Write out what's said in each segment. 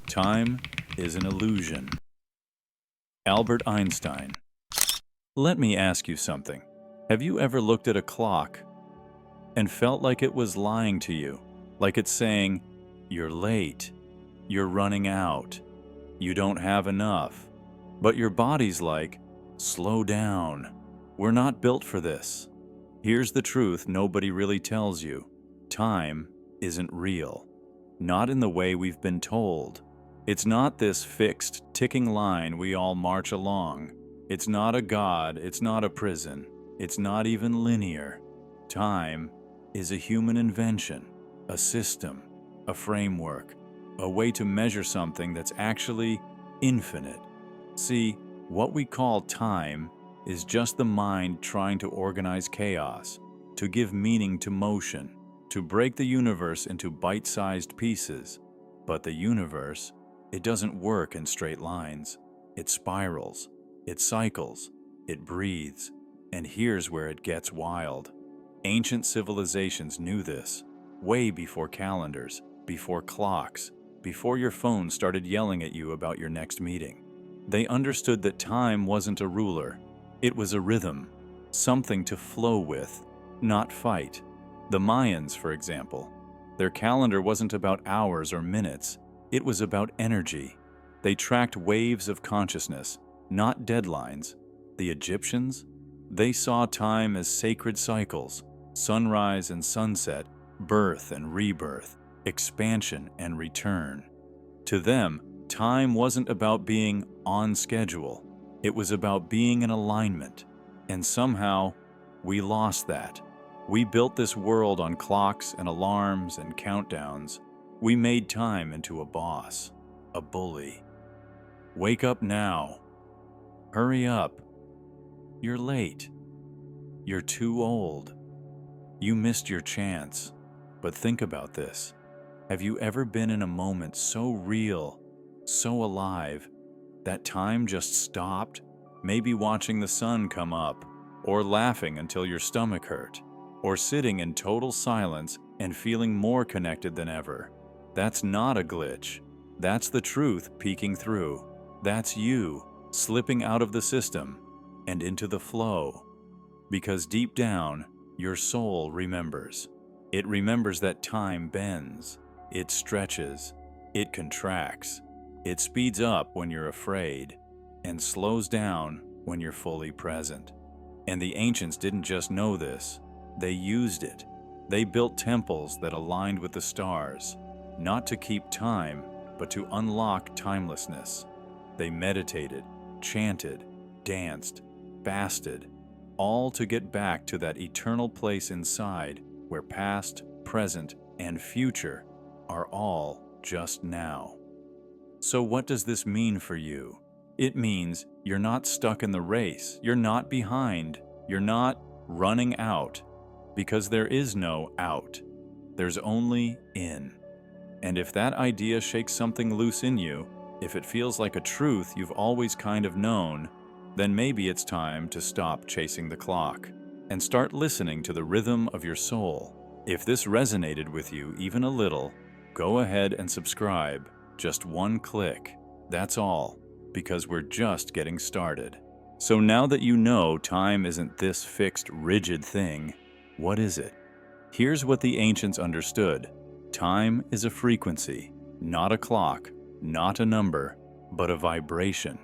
Time is an illusion. Albert Einstein. Let me ask you something. Have you ever looked at a clock and felt like it was lying to you? Like it's saying, you're late, you're running out, you don't have enough. But your body's like, slow down. We're not built for this. Here's the truth nobody really tells you. Time isn't real. Not in the way we've been told. It's not this fixed, ticking line we all march along. It's not a god, it's not a prison. It's not even linear. Time is a human invention, a system, a framework, a way to measure something that's actually infinite. See, what we call time is just the mind trying to organize chaos, to give meaning to motion, to break the universe into bite-sized pieces. But the universe, it doesn't work in straight lines. It spirals, it cycles, it breathes. And here's where it gets wild. Ancient civilizations knew this, way before calendars, before clocks, before your phone started yelling at you about your next meeting. They understood that time wasn't a ruler. It was a rhythm, something to flow with, not fight. The Mayans, for example, their calendar wasn't about hours or minutes. It was about energy. They tracked waves of consciousness, not deadlines. The Egyptians, they saw time as sacred cycles, sunrise and sunset, birth and rebirth, expansion and return. To them, time wasn't about being on schedule. It was about being in alignment. And somehow, we lost that. We built this world on clocks and alarms and countdowns. We made time into a boss, a bully. Wake up now. Hurry up. You're late. You're too old. You missed your chance. But think about this. Have you ever been in a moment so real, so alive, that time just stopped? Maybe watching the sun come up, or laughing until your stomach hurt, or sitting in total silence and feeling more connected than ever. That's not a glitch. That's the truth peeking through. That's you slipping out of the system and into the flow. Because deep down, your soul remembers. It remembers that time bends, it stretches, it contracts, it speeds up when you're afraid, and slows down when you're fully present. And the ancients didn't just know this, they used it. They built temples that aligned with the stars, not to keep time, but to unlock timelessness. They meditated, chanted, danced, fasted, all to get back to that eternal place inside where past, present, and future are all just now. So what does this mean for you? It means you're not stuck in the race, you're not behind, you're not running out, because there is no out. There's only in. And if that idea shakes something loose in you, if it feels like a truth you've always kind of known, then maybe it's time to stop chasing the clock and start listening to the rhythm of your soul. If this resonated with you even a little, go ahead and subscribe. Just one click. That's all, because we're just getting started. So now that you know time isn't this fixed, rigid thing, what is it? Here's what the ancients understood. Time is a frequency, not a clock, not a number, but a vibration.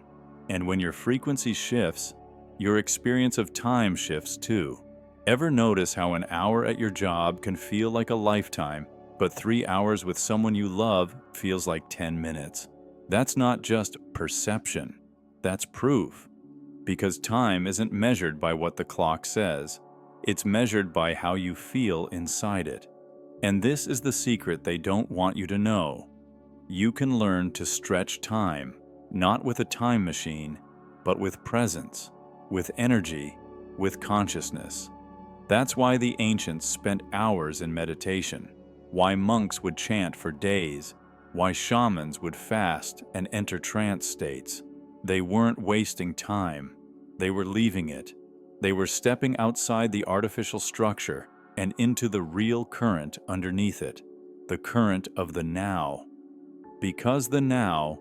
And when your frequency shifts, your experience of time shifts too. Ever notice how an hour at your job can feel like a lifetime, but 3 hours with someone you love feels like 10 minutes? That's not just perception, that's proof. Because time isn't measured by what the clock says, it's measured by how you feel inside it. And this is the secret they don't want you to know. You can learn to stretch time, not with a time machine, but with presence, with energy, with consciousness. That's why the ancients spent hours in meditation, why monks would chant for days, why shamans would fast and enter trance states. They weren't wasting time, they were leaving it. They were stepping outside the artificial structure and into the real current underneath it, the current of the now. Because the now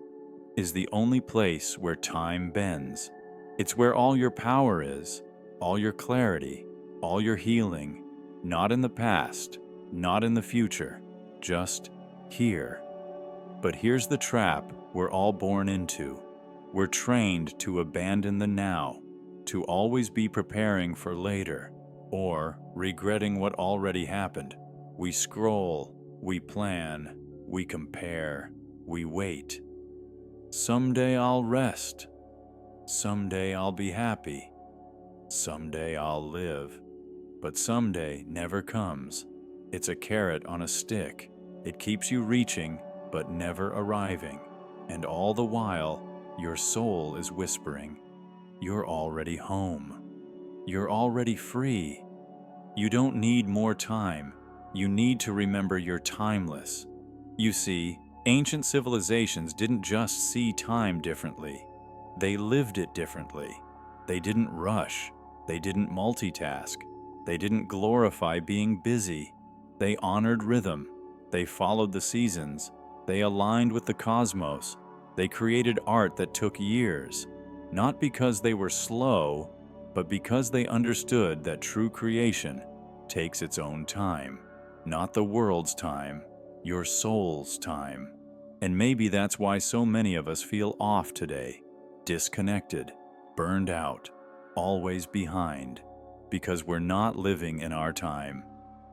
is the only place where time bends. It's where all your power is, all your clarity, all your healing, not in the past, not in the future, just here. But here's the trap we're all born into. We're trained to abandon the now, to always be preparing for later, or regretting what already happened. We scroll, we plan, we compare, we wait. Someday I'll rest. Someday I'll be happy. Someday I'll live. But someday never comes. It's a carrot on a stick. It keeps you reaching, but never arriving. And all the while, your soul is whispering, you're already home. You're already free. You don't need more time. You need to remember you're timeless. You see, ancient civilizations didn't just see time differently. They lived it differently. They didn't rush. They didn't multitask. They didn't glorify being busy. They honored rhythm. They followed the seasons. They aligned with the cosmos. They created art that took years, not because they were slow, but because they understood that true creation takes its own time, not the world's time, your soul's time. And maybe that's why so many of us feel off today, disconnected, burned out, always behind, because we're not living in our time.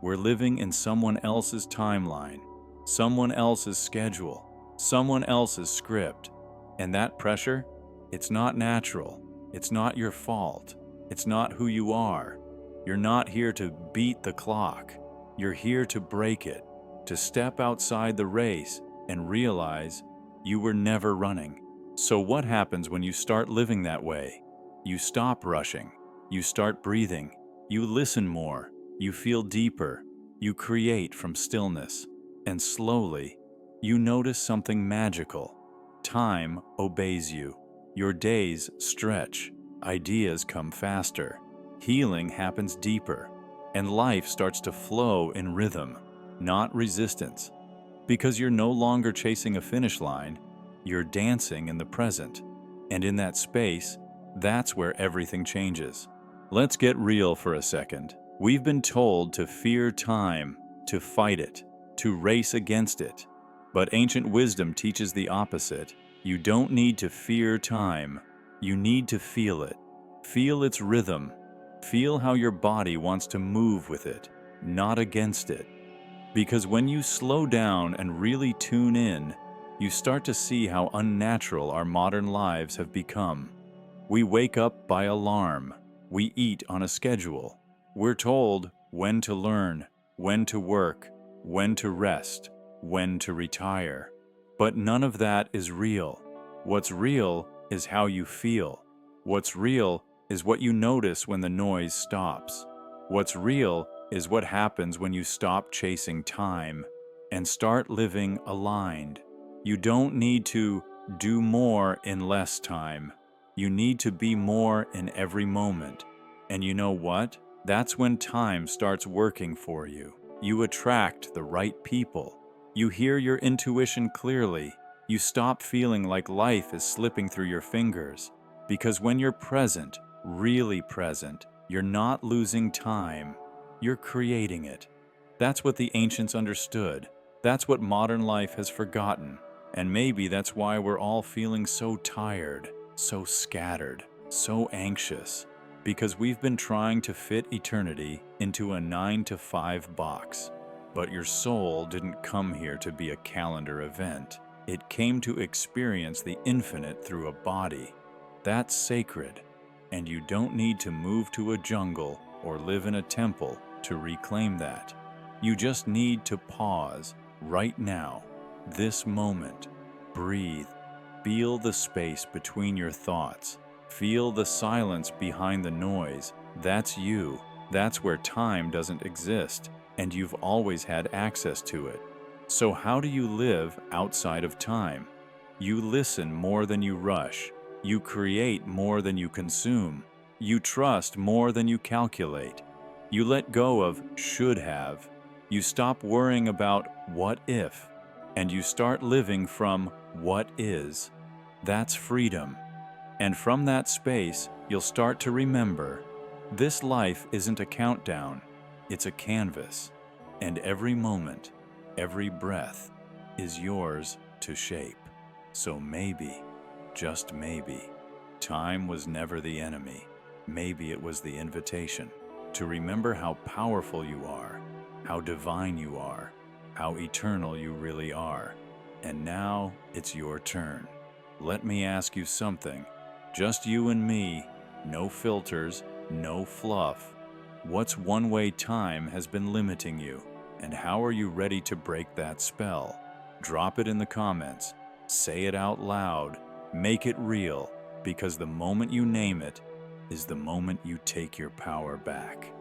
We're living in someone else's timeline, someone else's schedule, someone else's script. And that pressure, it's not natural. It's not your fault. It's not who you are. You're not here to beat the clock. You're here to break it, to step outside the race and realize you were never running. So what happens when you start living that way? You stop rushing. You start breathing. You listen more. You feel deeper. You create from stillness. And slowly, you notice something magical. Time obeys you. Your days stretch. Ideas come faster. Healing happens deeper. And life starts to flow in rhythm, not resistance. Because you're no longer chasing a finish line, you're dancing in the present. And in that space, that's where everything changes. Let's get real for a second. We've been told to fear time, to fight it, to race against it. But ancient wisdom teaches the opposite. You don't need to fear time. You need to feel it. Feel its rhythm. Feel how your body wants to move with it, not against it. Because when you slow down and really tune in, you start to see how unnatural our modern lives have become. We wake up by alarm. We eat on a schedule. We're told when to learn, when to work, when to rest, when to retire. But none of that is real. What's real is how you feel. What's real is what you notice when the noise stops. What's real is what happens when you stop chasing time and start living aligned. You don't need to do more in less time. You need to be more in every moment. And you know what? That's when time starts working for you. You attract the right people. You hear your intuition clearly. You stop feeling like life is slipping through your fingers. Because when you're present, really present, you're not losing time. You're creating it. That's what the ancients understood. That's what modern life has forgotten. And maybe that's why we're all feeling so tired, so scattered, so anxious. Because we've been trying to fit eternity into a 9-to-5 box. But your soul didn't come here to be a calendar event. It came to experience the infinite through a body. That's sacred. And you don't need to move to a jungle or live in a temple to reclaim that. You just need to pause right now, this moment. Breathe. Feel the space between your thoughts. Feel the silence behind the noise. That's you. That's where time doesn't exist, and you've always had access to it. So how do you live outside of time? You listen more than you rush. You create more than you consume. You trust more than you calculate. You let go of should have. You stop worrying about what if. and you start living from what is. That's freedom. And from that space, you'll start to remember this life isn't a countdown, it's a canvas. And every moment, every breath is yours to shape. So maybe, just maybe, time was never the enemy. Maybe it was the invitation to remember how powerful you are, how divine you are, how eternal you really are. And now it's your turn. Let me ask you something. Just you and me, no filters, no fluff. What's one way time has been limiting you? And how are you ready to break that spell? Drop it in the comments. Say it out loud. Make it real, because the moment you name it is the moment you take your power back.